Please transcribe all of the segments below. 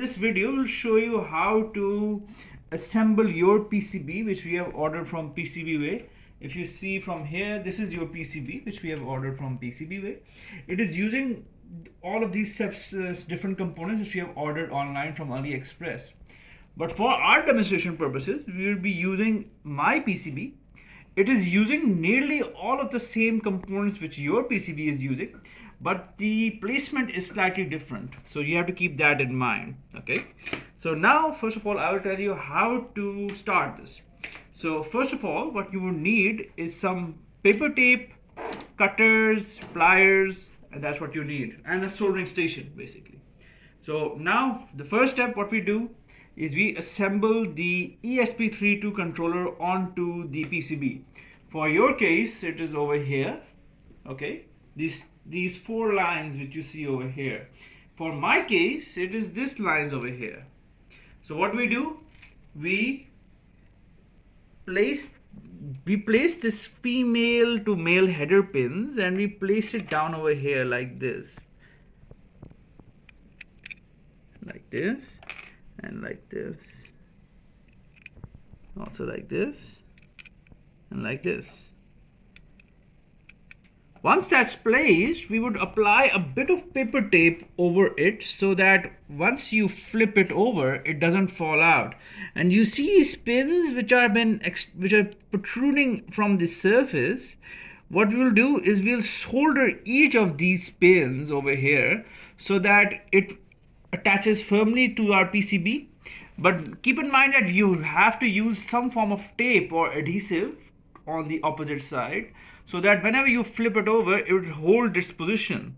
This video will show you how to assemble your PCB which we have ordered from PCB Way. If you see from here, this is your PCB which we have ordered from PCB Way. It is using all of these different components which we have ordered online from AliExpress. But for our demonstration purposes, we will be using my PCB. It is using nearly all of the same components which your PCB is using, but the placement is slightly different. So you have to keep that in mind. Okay. So now, first of all, I will tell you how to start this. So first of all, what you will need is some paper tape, cutters, pliers, and that's what you need, and a soldering station basically. So now the first step, what we do is we assemble the ESP32 controller onto the PCB. For your case, it is over here. Okay, these four lines which you see over here. For my case, it is this lines over here. So what we do, we place this female to male header pins and we place it down over here like this, and like this, also like this, and like this. Once that's placed, we would apply a bit of paper tape over it so that once you flip it over, it doesn't fall out. And you see these pins which are protruding from the surface. What we'll do is we'll solder each of these pins over here so that it attaches firmly to our PCB. But keep in mind that you have to use some form of tape or adhesive on the opposite side so that whenever you flip it over, it will hold its position.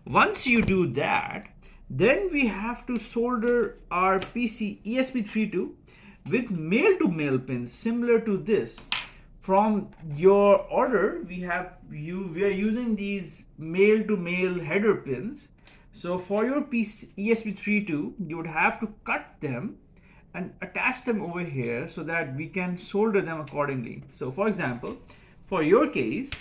Once you do that, then we have to solder our ESP32 with male to male pins similar to this. From your order, we are using these male to male header pins. So for your ESP32, you would have to cut them and attach them over here so that we can solder them accordingly. So for example, for your case,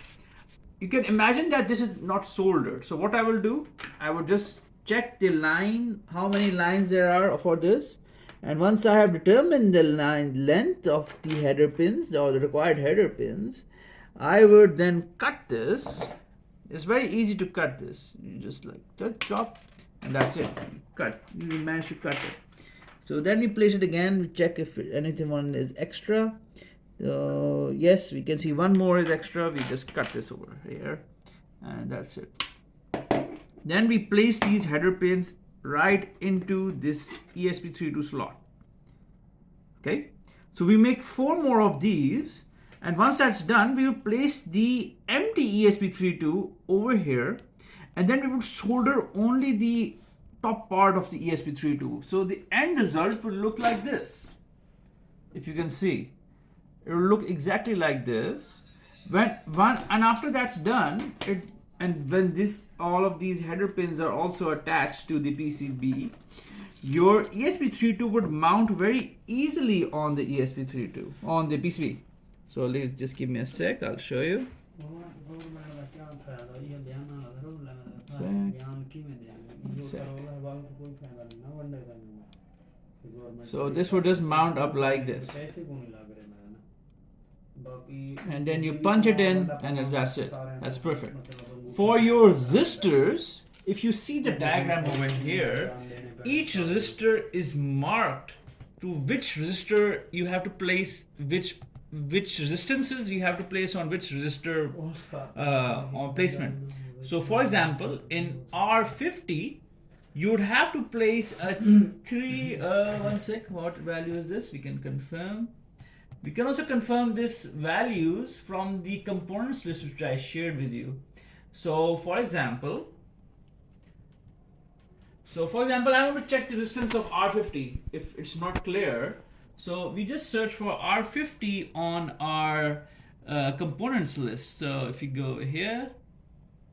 you can imagine that this is not soldered. So what I will do, I will just check the line, how many lines there are for this. And once I have determined the line length of the header pins or the required header pins, I would then cut this. It's very easy to cut this. You just like chop, and that's it. Cut. You manage to cut it. So then we place it again. We check if anything is extra. Yes, we can see one more is extra. We just cut this over here, and that's it. Then we place these header pins right into this ESP32 slot. Okay, so we make 4 more of these, and once that's done, we will place the empty ESP32 over here, and then we will solder only the top part of the ESP32. So the end result will look like this. If you can see, it will look exactly like this. And after that's done, when all of these header pins are also attached to the PCB, your ESP32 would mount very easily on the ESP32 on the PCB. So just give me a sec, I'll show you. So this would just mount up like this, and then you punch it in, and that's it. That's perfect. For your resistors, if you see the diagram over here, each resistor is marked to which resistor you have to place which resistances you have to place on which resistor on placement. So for example, in R50, you would have to place a 1 sec, what value is this? We can confirm. We can also confirm this values from the components list which I shared with you. So for example, I want to check the resistance of R50 if it's not clear. So we just search for R50 on our components list. So if you go here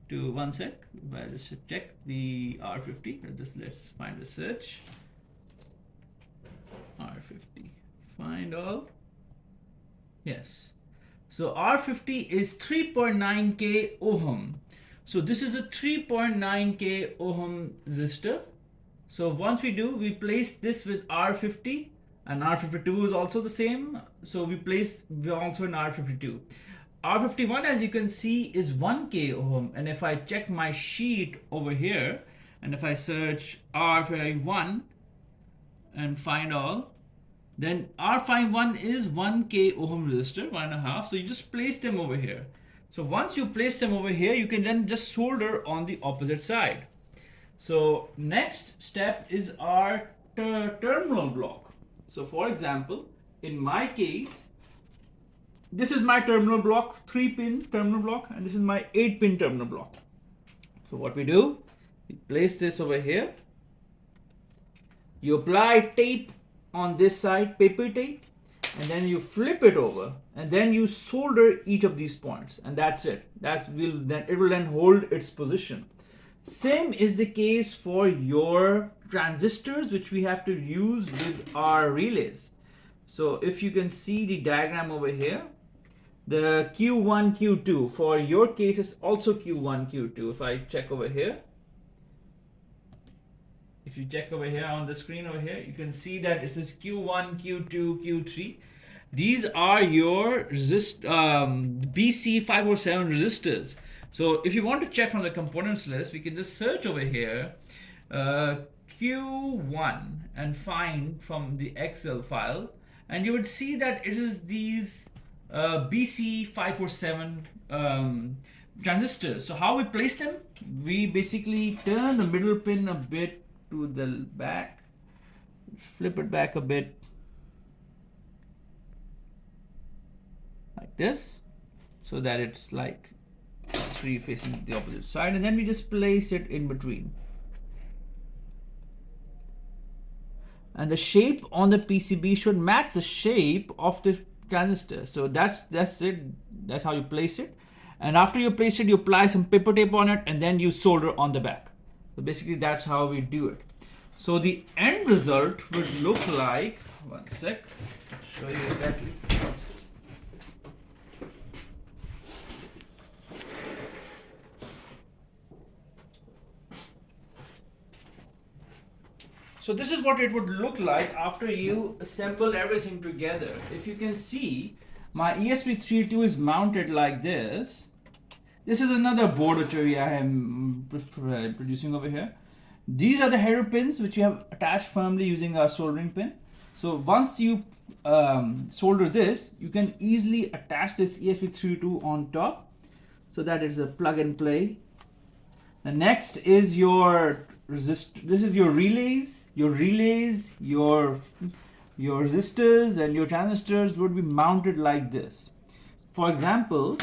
to 1 sec, I just check the R50. Let's find the search. R50, find all. Yes. So R50 is 3.9k ohm. So this is a 3.9k ohm resistor. So once we do, we place this with R50, and R52 is also the same. So we also in R52. R51, as you can see, is 1K ohm. And if I check my sheet over here, and if I search R51 and find all, then R51 is 1K ohm resistor, 1.5. So you just place them over here. So once you place them over here, you can then just solder on the opposite side. So next step is our terminal block. So for example, in my case, this is my terminal block, 3-pin terminal block, and this is my 8-pin terminal block. So what we do, we place this over here. You apply tape on this side, paper tape, and then you flip it over, and then you solder each of these points, and that's it. It will then hold its position. Same is the case for your transistors, which we have to use with our relays. So if you can see the diagram over here, the Q1, Q2 for your case is also Q1, Q2. If I check over here, if you check over here on the screen over here, you can see that this is Q1, Q2, Q3. These are your BC547 resistors. So if you want to check from the components list, we can just search over here Q1 and find from the Excel file, and you would see that it is these BC547 transistors. So how we place them? We basically turn the middle pin a bit to the back, flip it back a bit like this, so that it's like three facing the opposite side, and then we just place it in between. And the shape on the PCB should match the shape of the transistor. So that's it. That's how you place it. And after you place it, you apply some paper tape on it, and then you solder on the back. So basically that's how we do it. So the end result would look like, one sec, I'll show you exactly. So this is what it would look like after you assemble everything together. If you can see, my ESP32 is mounted like this. This is another board which I am producing over here. These are the header pins which you have attached firmly using a soldering pin. So once you solder this, you can easily attach this ESP32 on top so that it's a plug and play. The next is your this is your relays. Your resistors and your transistors would be mounted like this. For example,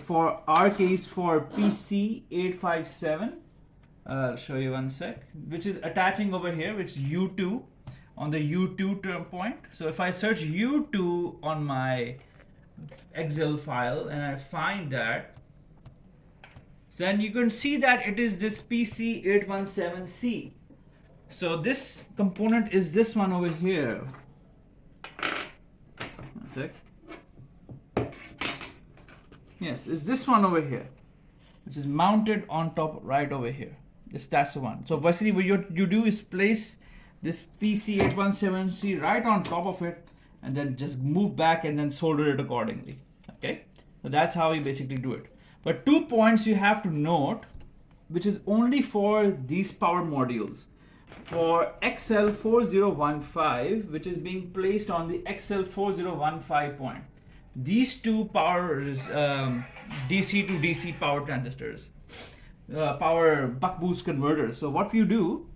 for our case for PC857, I'll show you one sec, which is attaching over here, which is U2 on the U2 term point. So if I search U2 on my Excel file and I find that, then you can see that it is this PC817C. So this component is this one over here. One sec. Yes, it's this one over here, which is mounted on top right over here. That's the one. So basically what you do is place this PC817C right on top of it, and then just move back and then solder it accordingly. Okay, so that's how you basically do it. But 2 points you have to note, which is only for these power modules. For XL4015, which is being placed on the XL4015 point. These two power DC to DC power transistors, power buck boost converters. So what you do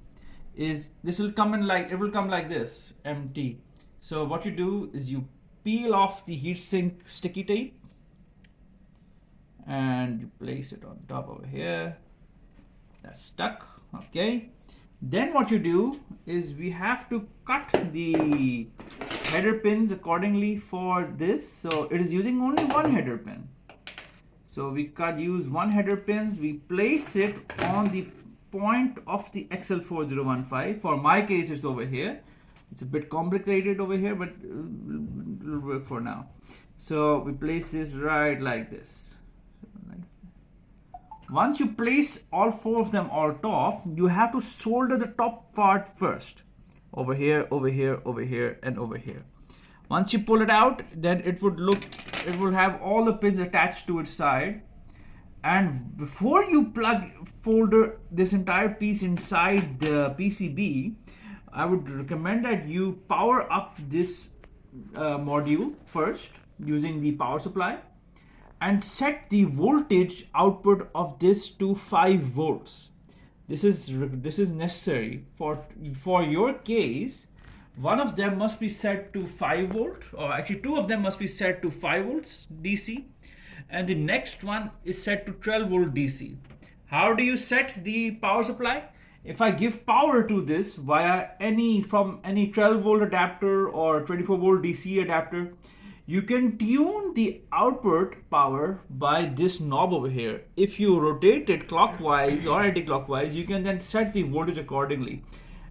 is this will come in like, it will come like this, empty. So what you do is you peel off the heatsink sticky tape and you place it on top over here. That's stuck. Okay. Then what you do is we have to cut the header pins accordingly for this. So it is using only one header pin. So we use one header pins, we place it on the point of the XL4015. For my case, it's over here. It's a bit complicated over here, but it'll work for now. So we place this right like this. Once you place all four of them on top, you have to solder the top part first. Over here, over here, over here, and over here. Once you pull it out, then it will have all the pins attached to its side. And before you solder this entire piece inside the PCB, I would recommend that you power up this module first using the power supply and set the voltage output of this to 5 volts. This is necessary for your case. One of them must be set to 5 volt, or actually two of them must be set to 5 volts DC, and the next one is set to 12 volt DC. How do you set the power supply? If I give power to this via any 12 volt adapter or 24 volt DC adapter, you can tune the output power by this knob over here. If you rotate it clockwise or anti-clockwise, you can then set the voltage accordingly.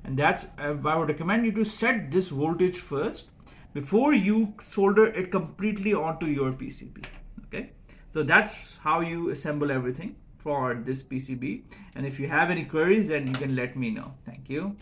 And that's I would recommend you to set this voltage first before you solder it completely onto your PCB. Okay, so that's how you assemble everything for this PCB. And if you have any queries, then you can let me know. Thank you.